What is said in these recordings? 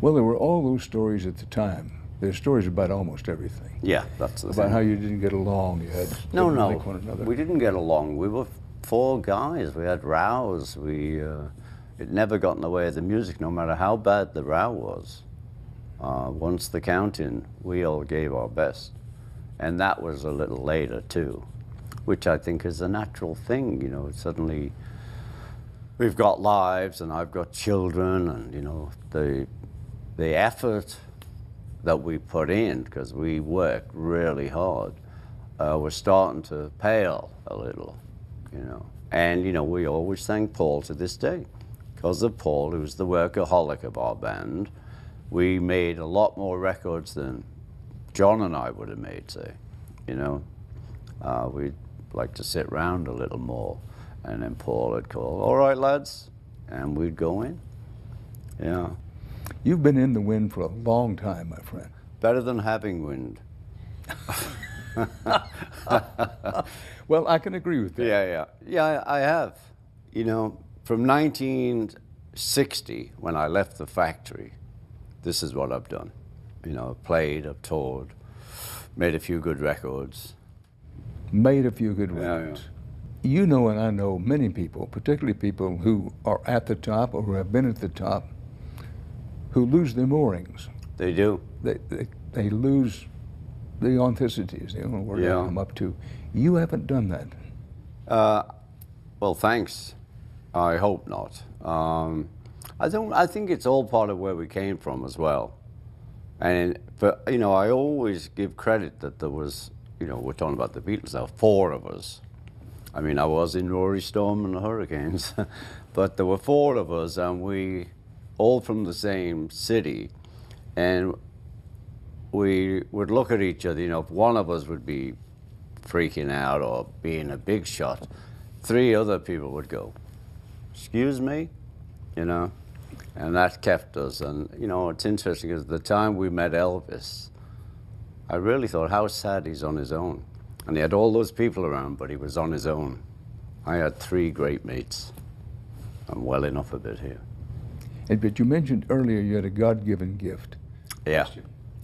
Well, there were all those stories at the time. There's stories about almost everything. Yeah, that's the About thing. how you didn't get along. You had No, didn't no, like one another. we didn't get along. We were four guys. We had rows. It never got in the way of the music, no matter how bad the row was. Once the counting, we all gave our best. And that was a little later, too, which I think is a natural thing, you know. Suddenly, we've got lives, and I've got children, and, you know, the effort that we put in, because we worked really hard, was starting to pale a little, you know. And, you know, we always thank Paul to this day. Because of Paul, who's the workaholic of our band, we made a lot more records than John and I would have made, say, you know. We'd like to sit around a little more, and then Paul would call, all right, lads, and we'd go in, yeah. You've been in the wind for a long time, my friend. Better than having wind. Well, I can agree with that. Yeah, I have. You know, from 1960, when I left the factory, this is what I've done. You know, played, I've toured, made a few good records. Made a few good records. Yeah. You know, and I know many people, particularly people who are at the top or who have been at the top, who lose their moorings. They do. They lose the authenticity, is the only word I come up to. You haven't done that. Well, thanks. I hope not. I think it's all part of where we came from as well. But you know, I always give credit that there was, you know, we're talking about the Beatles, there were four of us. I mean, I was in Rory Storm and the Hurricanes, but there were four of us, and we all from the same city, and we would look at each other. You know, if one of us would be freaking out or being a big shot, three other people would go, excuse me, you know, and that kept us. And, you know, it's interesting, because the time we met Elvis, I really thought, how sad he's on his own. And he had all those people around, but he was on his own. I had three great mates. I'm well enough of it here. But you mentioned earlier you had a God-given gift. Yeah,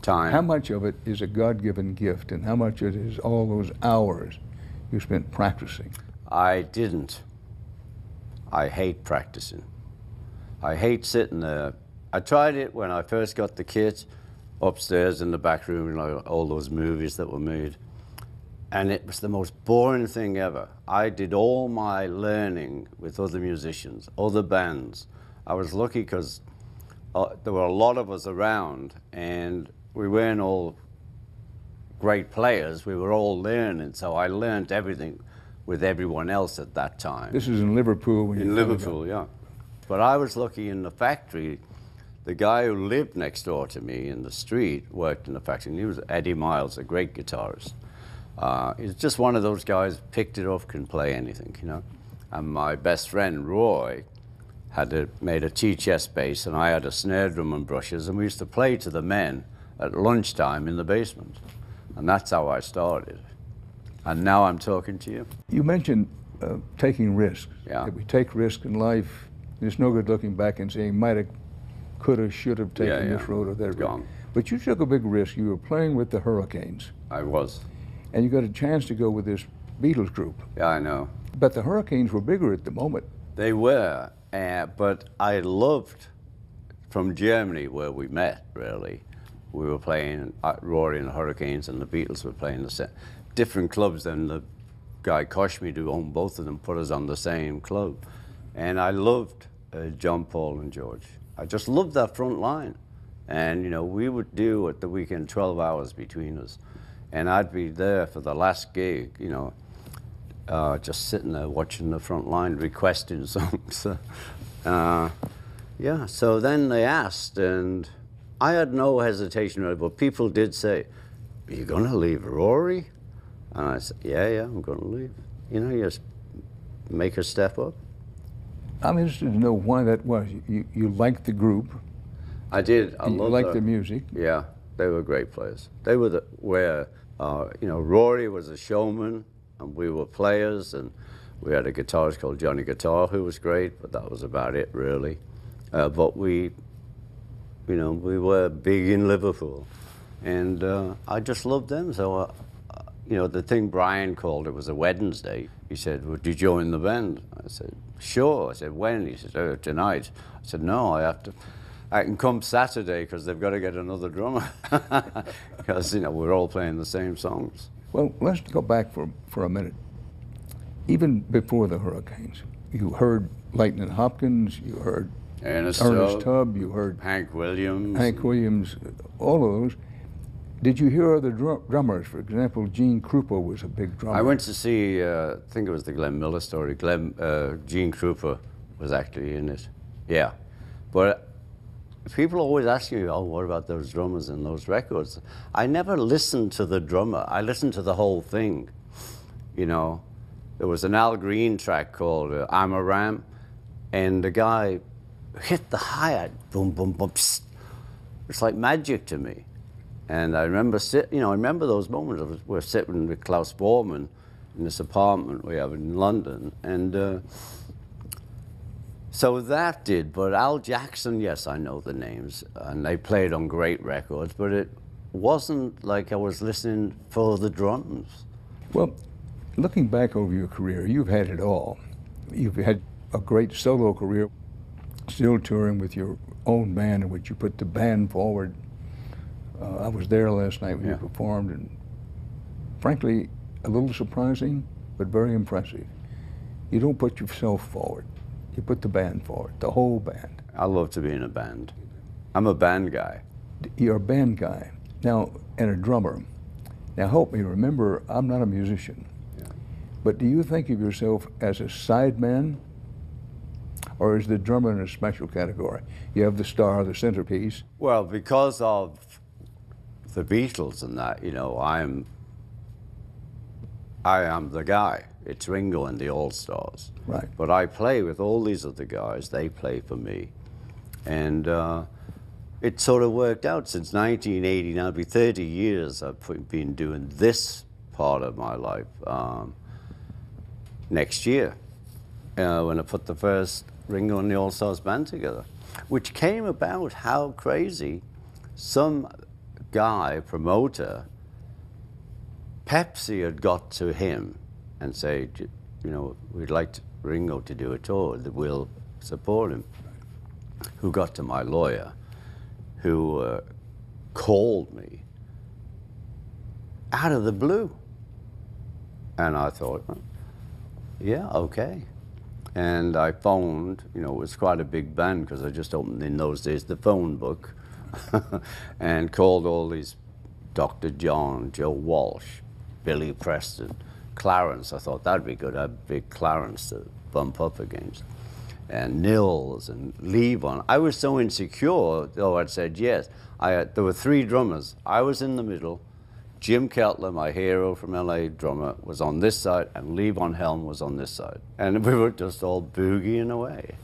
time. How much of it is a God-given gift, and how much of it is all those hours you spent practicing? I didn't. I hate practicing. I hate sitting there. I tried it when I first got the kit upstairs in the back room, you know, all those movies that were made. And it was the most boring thing ever. I did all my learning with other musicians, other bands. I was lucky because there were a lot of us around, and we weren't all great players. We were all learning, so I learned everything with everyone else at that time. This is in Liverpool? In Liverpool, yeah. But I was lucky in the factory. The guy who lived next door to me in the street worked in the factory, and he was Eddie Miles, a great guitarist. He's just one of those guys, picked it up, can play anything, you know. And my best friend, Roy, made a tea-chest bass, and I had a snare drum and brushes, and we used to play to the men at lunchtime in the basement. And that's how I started. And now I'm talking to you. You mentioned taking risks. Yeah. That we take risks in life. It's no good looking back and saying, might have, could have, should have taken this road or that road. But you took a big risk. You were playing with the Hurricanes. I was. And you got a chance to go with this Beatles group. Yeah, I know. But the Hurricanes were bigger at the moment. They were, but I loved, from Germany where we met, really. We were playing Rory and the Hurricanes, and the Beatles were playing the different clubs than the guy Koshmid, who owned both of them, put us on the same club. And I loved John, Paul, and George. I just loved that front line. And, you know, we would do at the weekend 12 hours between us. And I'd be there for the last gig, you know, just sitting there watching the front line, requesting songs. Yeah, so then they asked, and I had no hesitation, really, but people did say, are you going to leave Rory? And I said, yeah, I'm going to leave. You know, you just make her step up. I'm interested to know why that was. You liked the group. I did. I liked the music. Yeah, they were great players. They were you know, Rory was a showman, and we were players, and we had a guitarist called Johnny Guitar who was great, but that was about it, really. But we You know, we were big in Liverpool. And I just loved them. So, you know, the thing Brian called it was a Wednesday. He said, would you join the band? I said, sure. I said, when? He said, oh, tonight. I said, no, I can come Saturday because they've got to get another drummer. Because, you know, we're all playing the same songs. Well, let's go back for a minute. Even before the Hurricanes, you heard Lightnin' Hopkins, you heard Ernest Tubb, you heard Hank Williams, all of those. Did you hear other drummers? For example, Gene Krupa was a big drummer. I went to see, I think it was the Glenn Miller story. Gene Krupa was actually in it. Yeah. But people always ask me, oh, what about those drummers and those records? I never listened to the drummer. I listened to the whole thing. You know, there was an Al Green track called I'm a Ram, and the guy hit the hi-hat, boom, boom, boom. Psst. It's like magic to me. And I remember I remember those moments. We're sitting with Klaus Bormann in this apartment we have in London, and so that did. But Al Jackson, yes, I know the names, and they played on great records. But it wasn't like I was listening for the drums. Well, looking back over your career, you've had it all. You've had a great solo career, still touring with your own band in which you put the band forward. I was there last night when you performed, and frankly, a little surprising, but very impressive. You don't put yourself forward. You put the band forward, the whole band. I love to be in a band. I'm a band guy. You're a band guy. Now, and a drummer. Now help me remember, I'm not a musician. Yeah. But do you think of yourself as a sideman? Or is the drummer in a special category? You have the star, the centerpiece. Well, because of the Beatles and that, you know, I am the guy. It's Ringo and the All-Stars. Right. But I play with all these other guys. They play for me. And it sort of worked out since 1980. Now it'll be 30 years I've been doing this part of my life. Next year, when I put the first Ringo and the All-Stars band together, which came about, how crazy, some guy, promoter, Pepsi had got to him and say, you know, we'd like Ringo to do a tour, that we'll support him. Who got to my lawyer, who called me out of the blue. And I thought, well, yeah, okay. And I phoned, you know, it was quite a big band because I just opened in those days the phone book and called all these Dr. John, Joe Walsh, Billy Preston, Clarence. I thought that'd be good. I had big Clarence to bump up against. And Nils and Levon. I was so insecure, though I'd said yes. There were three drummers. I was in the middle. Jim Keltler, my hero from LA drummer, was on this side, and Levon Helm was on this side. And we were just all boogieing away.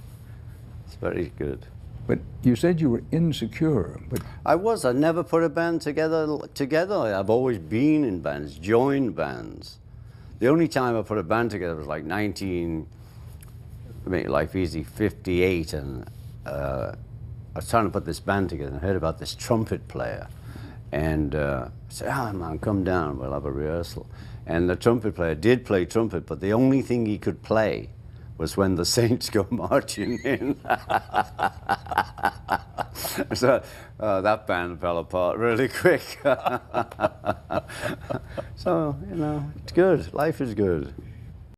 It's very good. But you said you were insecure. But I was. I never put a band together. I've always been in bands, joined bands. The only time I put a band together was like make life easy, 58, and I was trying to put this band together and I heard about this trumpet player. And I said, oh man, come down, we'll have a rehearsal. And the trumpet player did play trumpet, but the only thing he could play was when the Saints go marching in. So that band fell apart really quick. So, you know, it's good. Life is good.